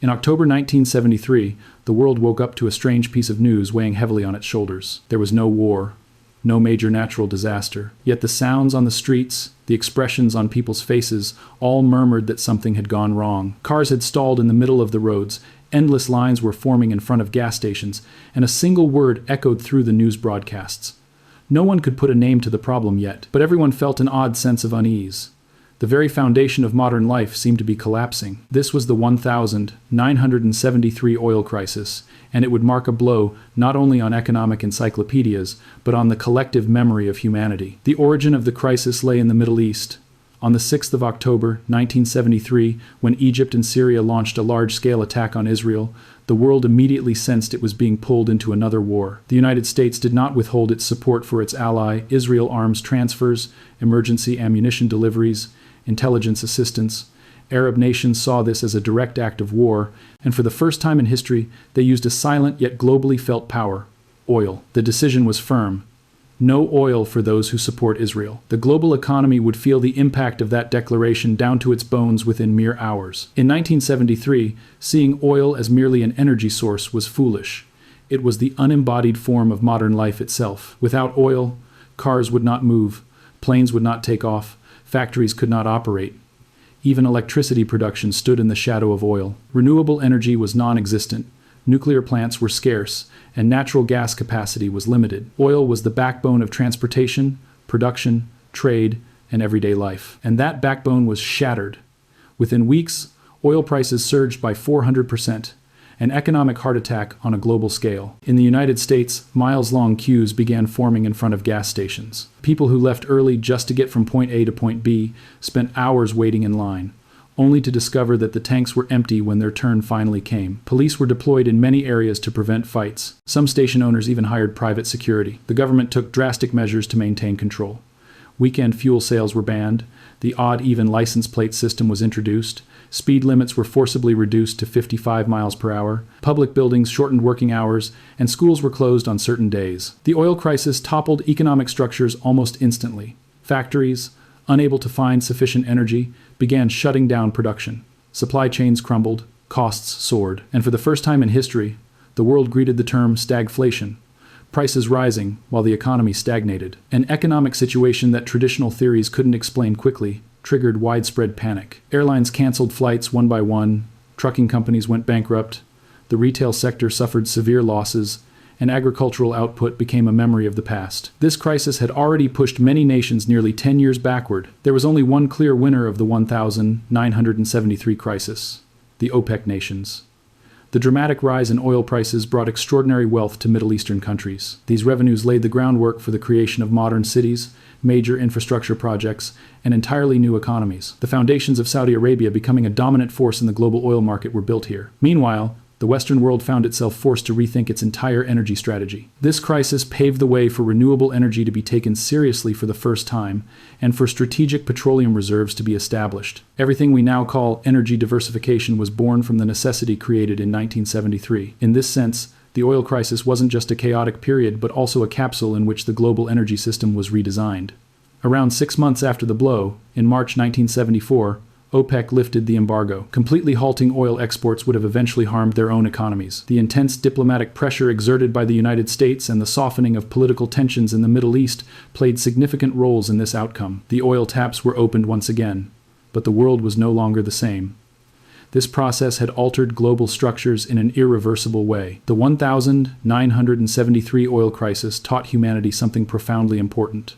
In October 1973, the world woke up to a strange piece of news weighing heavily on its shoulders. There was no war, no major natural disaster. Yet the sounds on the streets, the expressions on people's faces, all murmured that something had gone wrong. Cars had stalled in the middle of the roads, endless lines were forming in front of gas stations, and a single word echoed through the news broadcasts. No one could put a name to the problem yet, but everyone felt an odd sense of unease. The very foundation of modern life seemed to be collapsing. This was the 1973 oil crisis, and it would mark a blow not only on economic encyclopedias, but on the collective memory of humanity. The origin of the crisis lay in the Middle East. On the 6th of October, 1973, when Egypt and Syria launched a large-scale attack on Israel, the world immediately sensed it was being pulled into another war. The United States did not withhold its support for its ally, Israel arms transfers, emergency ammunition deliveries, intelligence assistance. Arab nations saw this as a direct act of war, and for the first time in history, they used a silent yet globally felt power: oil. The decision was firm. No oil for those who support Israel. The global economy would feel the impact of that declaration down to its bones within mere hours. In 1973, seeing oil as merely an energy source was foolish. It was the unembodied form of modern life itself. Without oil, cars would not move, planes would not take off, factories could not operate. Even electricity production stood in the shadow of oil. Renewable energy was non-existent. Nuclear plants were scarce, and natural gas capacity was limited. Oil was the backbone of transportation, production, trade, and everyday life. And that backbone was shattered. Within weeks, oil prices surged by 400%, an economic heart attack on a global scale. In the United States, miles-long queues began forming in front of gas stations. People who left early just to get from point A to point B spent hours waiting in line, only to discover that the tanks were empty when their turn finally came. Police were deployed in many areas to prevent fights. Some station owners even hired private security. The government took drastic measures to maintain control. Weekend fuel sales were banned. The odd-even license plate system was introduced. Speed limits were forcibly reduced to 55 miles per hour. Public buildings shortened working hours, and schools were closed on certain days. The oil crisis toppled economic structures almost instantly. Factories, unable to find sufficient energy, began shutting down production. Supply chains crumbled, costs soared, and for the first time in history, the world greeted the term stagflation, prices rising while the economy stagnated. An economic situation that traditional theories couldn't explain quickly triggered widespread panic. Airlines canceled flights one by one, trucking companies went bankrupt, the retail sector suffered severe losses, and agricultural output became a memory of the past. This crisis had already pushed many nations nearly 10 years backward. There was only one clear winner of the 1973 crisis: the OPEC nations. The dramatic rise in oil prices brought extraordinary wealth to Middle Eastern countries. These revenues laid the groundwork for the creation of modern cities, major infrastructure projects, and entirely new economies. The foundations of Saudi Arabia becoming a dominant force in the global oil market were built here. Meanwhile, the Western world found itself forced to rethink its entire energy strategy. This crisis paved the way for renewable energy to be taken seriously for the first time, and for strategic petroleum reserves to be established. Everything we now call energy diversification was born from the necessity created in 1973. In this sense, the oil crisis wasn't just a chaotic period, but also a capsule in which the global energy system was redesigned. Around 6 months after the blow, in March 1974, OPEC lifted the embargo. Completely halting oil exports would have eventually harmed their own economies. The intense diplomatic pressure exerted by the United States and the softening of political tensions in the Middle East played significant roles in this outcome. The oil taps were opened once again, but the world was no longer the same. This process had altered global structures in an irreversible way. The 1973 oil crisis taught humanity something profoundly important.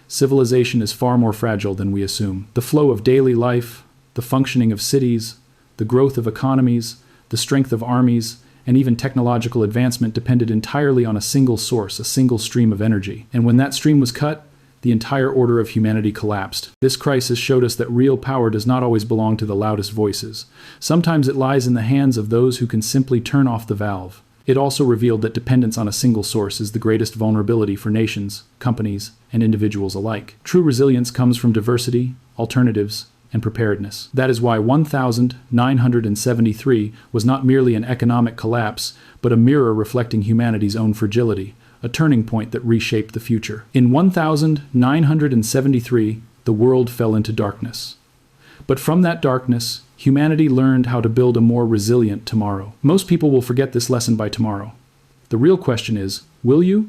Civilization is far more fragile than we assume. The flow of daily life, the functioning of cities, the growth of economies, the strength of armies, and even technological advancement depended entirely on a single source, a single stream of energy. And when that stream was cut, the entire order of humanity collapsed. This crisis showed us that real power does not always belong to the loudest voices. Sometimes it lies in the hands of those who can simply turn off the valve. It also revealed that dependence on a single source is the greatest vulnerability for nations, companies, and individuals alike. True resilience comes from diversity, alternatives, and preparedness. That is why 1973 was not merely an economic collapse, but a mirror reflecting humanity's own fragility, a turning point that reshaped the future. In 1973, the world fell into darkness. But from that darkness, Humanity learned how to build a more resilient tomorrow. Most people will forget this lesson by tomorrow. The real question is, will you?